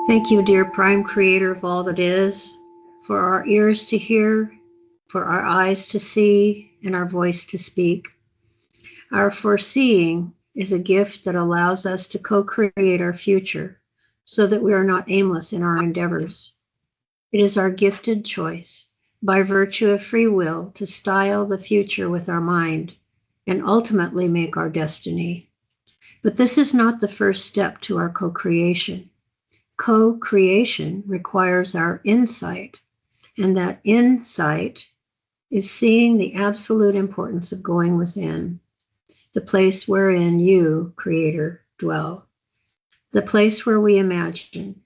Thank you, dear Prime Creator of all that is, for our ears to hear, for our eyes to see, and our voice to speak. Our foreseeing is a gift that allows us to co-create our future so that we are not aimless in our endeavors. It is our gifted choice, by virtue of free will, to style the future with our mind and ultimately make our destiny. But this is not the first step to our co-creation. Co-creation requires our insight, and that insight is seeing the absolute importance of going within, the place wherein you, Creator, dwell, the place where we imagine,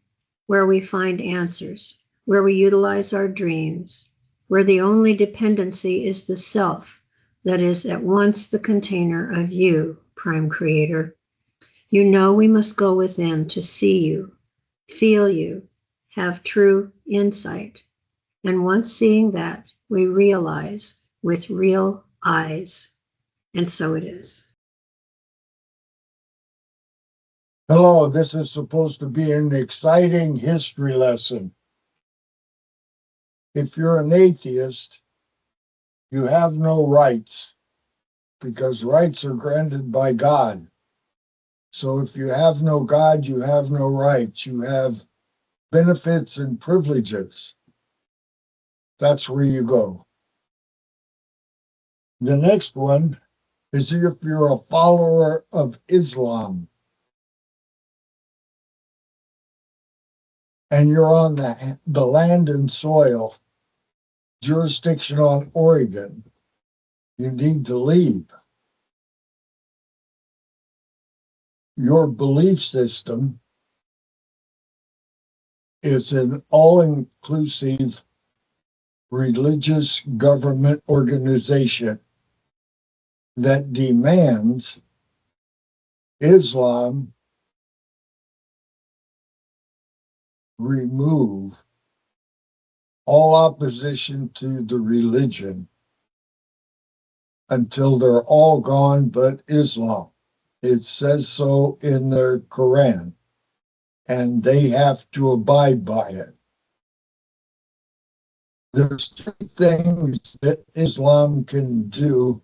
where we find answers, where we utilize our dreams, where the only dependency is the self that is at once the container of you, Prime Creator. You know we must go within to see you, feel you, have true insight. And once seeing that, we realize with real eyes. And so it is. Hello, this is supposed to be an exciting history lesson. If you're an atheist, you have no rights because rights are granted by God. So if you have no God, you have no rights. You have benefits and privileges. That's where you go. The next one is if you're a follower of Islam and you're on the land and soil, jurisdiction on Oregon, you need to leave. Your belief system is an all-inclusive religious government organization that demands Islam remove all opposition to the religion until they're all gone but Islam. It says so in their Quran, and they have to abide by it. There's two things that Islam can do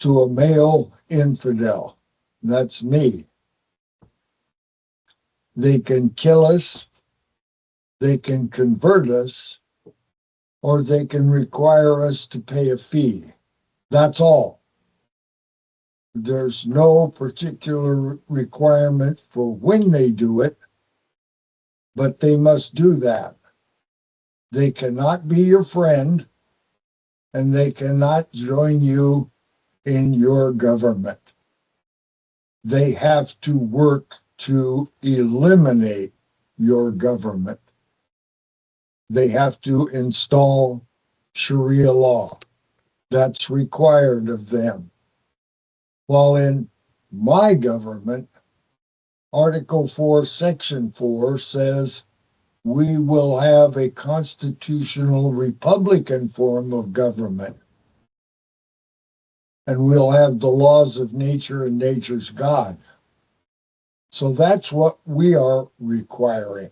to a male infidel. That's me. They can kill us, they can convert us, or they can require us to pay a fee. That's all. There's no particular requirement for when they do it, but they must do that. They cannot be your friend, and they cannot join you in your government. They have to work to eliminate your government. They have to install Sharia law. That's required of them. While in my government, Article 4, Section 4 says we will have a constitutional Republican form of government. And we'll have the laws of nature and nature's God. So that's what we are requiring.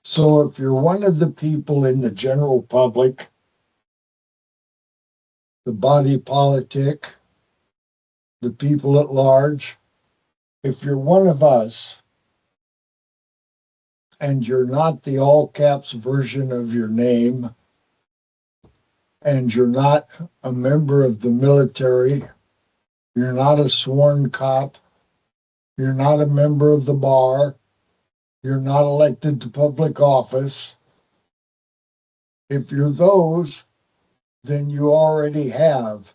So if you're one of the people in the general public, the body politic, the people at large, if you're one of us and you're not the all caps version of your name, and you're not a member of the military, you're not a sworn cop, you're not a member of the bar, you're not elected to public office. If you're those, then you already have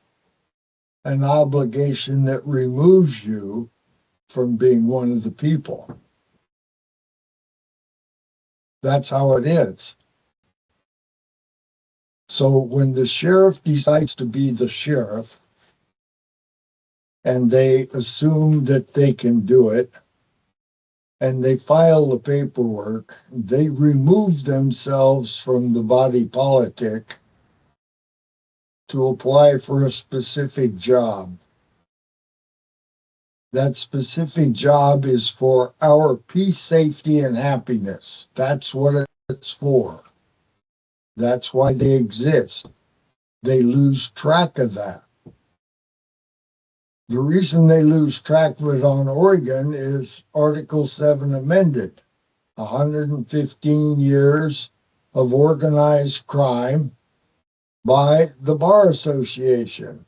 an obligation that removes you from being one of the people. That's how it is. So when the sheriff decides to be the sheriff, and they assume that they can do it, and they file the paperwork, they remove themselves from the body politic to apply for a specific job. That specific job is for our peace, safety, and happiness. That's what it's for. That's why they exist. They lose track of that. The reason they lose track of it on Oregon is Article 7 amended. 115 years of organized crime by the Bar Association.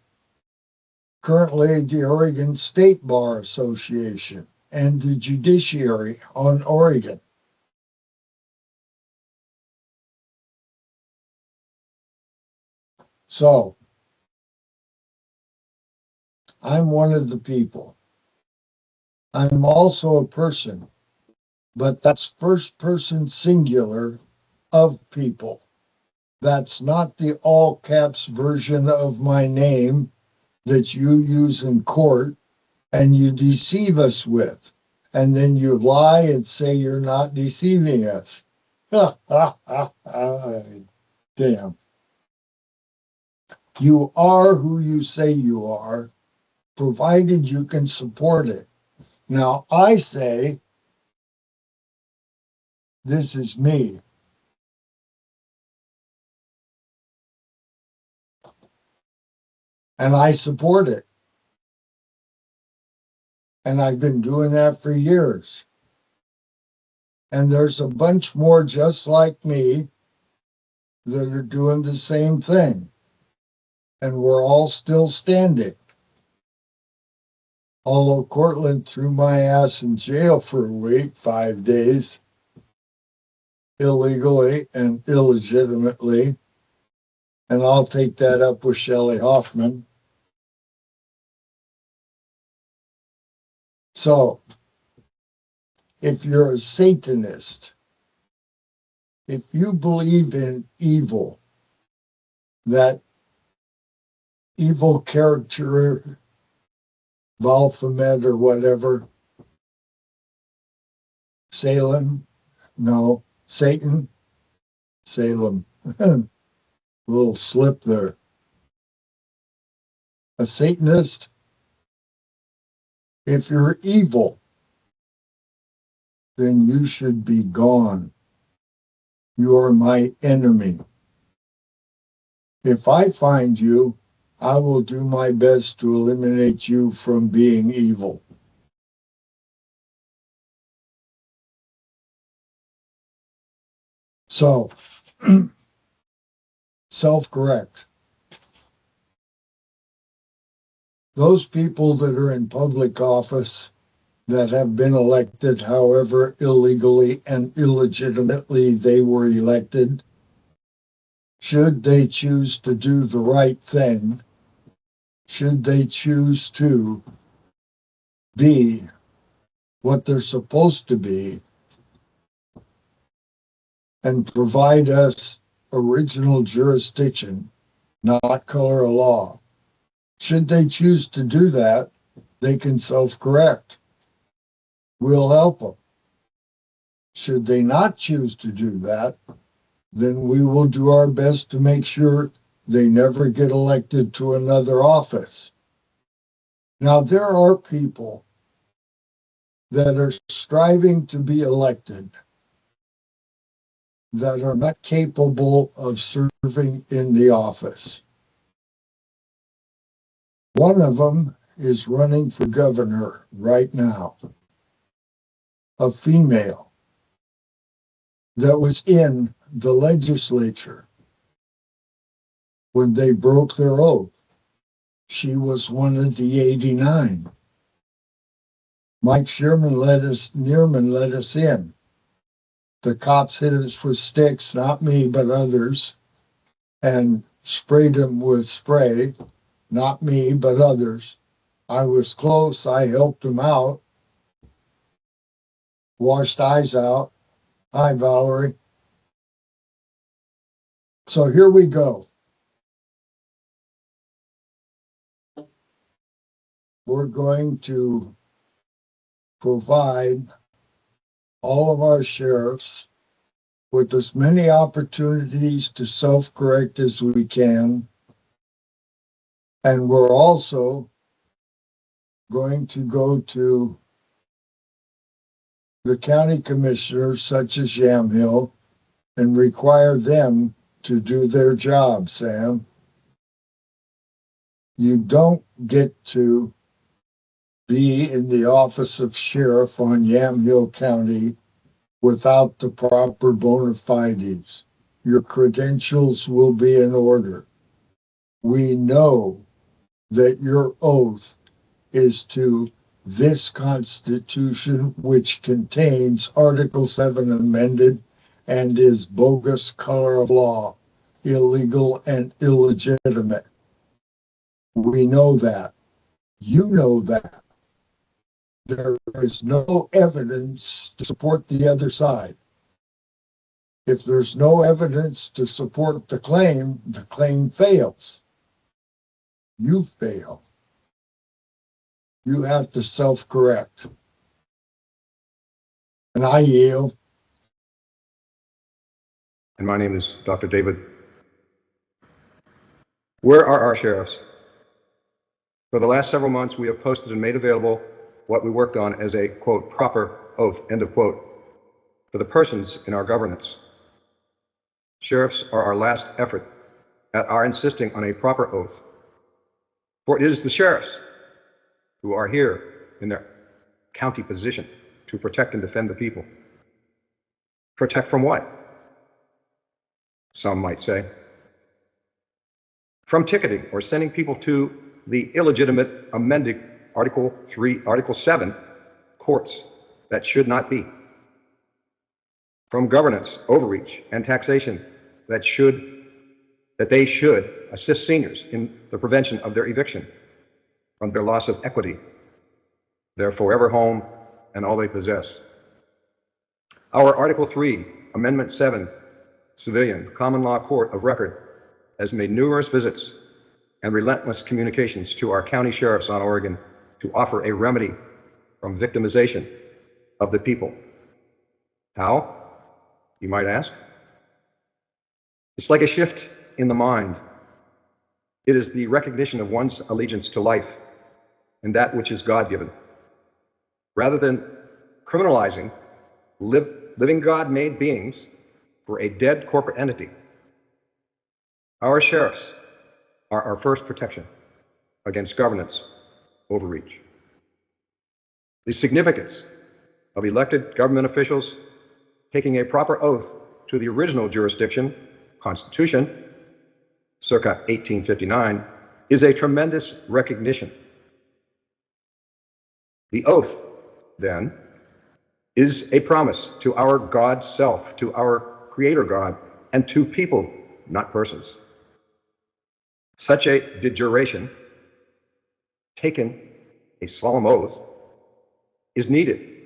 Currently, the Oregon State Bar Association and the judiciary on Oregon. So, I'm one of the people. I'm also a person, but that's first person singular of people. That's not the all caps version of my name that you use in court and you deceive us with. And then you lie and say you're not deceiving us. Damn. You are who you say you are, provided you can support it. Now, I say, this is me. And I support it. And I've been doing that for years. And there's a bunch more just like me that are doing the same thing. And we're all still standing. Although Cortland threw my ass in jail for a week, 5 days, illegally and illegitimately. And I'll take that up with Shelley Hoffman. So, if you're a Satanist, if you believe in evil, that evil character, Baphomet or whatever, Satan, Salem, little slip there. A Satanist, if you're evil, then you should be gone. You are my enemy. If I find you, I will do my best to eliminate you from being evil. So, self-correct. Those people that are in public office that have been elected, however illegally and illegitimately they were elected, should they choose to do the right thing, should they choose to be what they're supposed to be and provide us original jurisdiction, not color of law. Should they choose to do that, they can self-correct. We'll help them. Should they not choose to do that, then we will do our best to make sure they never get elected to another office. Now, there are people that are striving to be elected that are not capable of serving in the office. One of them is running for governor right now, a female that was in the legislature when they broke their oath. She was one of the 89. Mike Neerman let us in. The cops hit us with sticks, not me, but others, and sprayed them with spray, not me, but others. I was close. I helped them out. Washed eyes out. Hi, Valerie. So here we go. We're going to provide all of our sheriffs with as many opportunities to self-correct as we can. And we're also going to go to the county commissioners, such as Yamhill, and require them to do their job, Sam. You don't get to be in the office of sheriff on Yamhill County without the proper bona fides. Your credentials will be in order. We know that your oath is to this Constitution, which contains Article 7 amended and is bogus color of law, illegal and illegitimate. We know that. You know that. There is no evidence to support the other side. If there's no evidence to support the claim fails. You fail. You have to self-correct. And I yield. And my name is Dr. David. Where are our sheriffs? For the last several months, we have posted and made available what we worked on as a, quote, proper oath, end of quote, for the persons in our governance. Sheriffs are our last effort at our insisting on a proper oath. For it is the sheriffs who are here in their county position to protect and defend the people. Protect from what? Some might say. From ticketing or sending people to the illegitimate amended Article 7 courts that should not be. From governance, overreach, and taxation that they should assist seniors in the prevention of their eviction, from their loss of equity, their forever home, and all they possess. Our Article 3, Amendment 7, Civilian Common Law Court of Record has made numerous visits and relentless communications to our county sheriffs on Oregon to offer a remedy from victimization of the people. How, you might ask? It's like a shift in the mind. It is the recognition of one's allegiance to life and that which is God-given. Rather than criminalizing living God-made beings for a dead corporate entity, our sheriffs are our first protection against governance overreach. The significance of elected government officials taking a proper oath to the original jurisdiction, Constitution, circa 1859, is a tremendous recognition. The oath, then, is a promise to our God self, to our Creator God, and to people, not persons. Such a dejuration, taken a solemn oath, is needed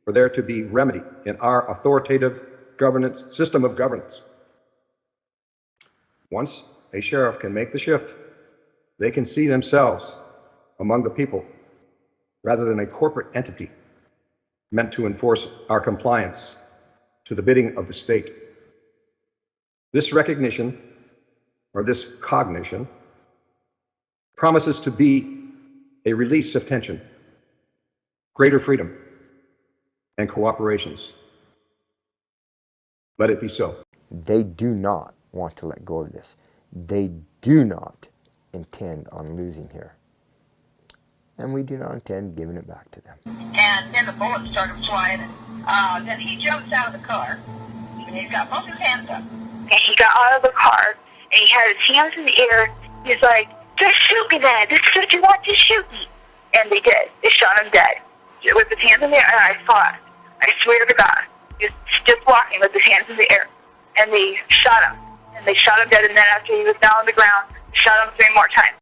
for there to be remedy in our authoritative governance system of governance. Once a sheriff can make the shift, they can see themselves among the people rather than a corporate entity meant to enforce our compliance to the bidding of the state. This recognition, or this cognition, promises to be a release of tension, greater freedom, and cooperations. Let it be so. They do not want to let go of this. They do not intend on losing here. And we do not intend giving it back to them. And then the bullets started flying. Then he jumps out of the car. And he's got both his hands up. And he got out of the car, and he had his hands in the air. He's like, just shoot me then. This is what you want, just shoot me. And they did. They shot him dead. With his hands in the air, and I saw it. I swear to God. He was just walking with his hands in the air. And they shot him. And they shot him dead, and then after he was down on the ground, they shot him 3 more times.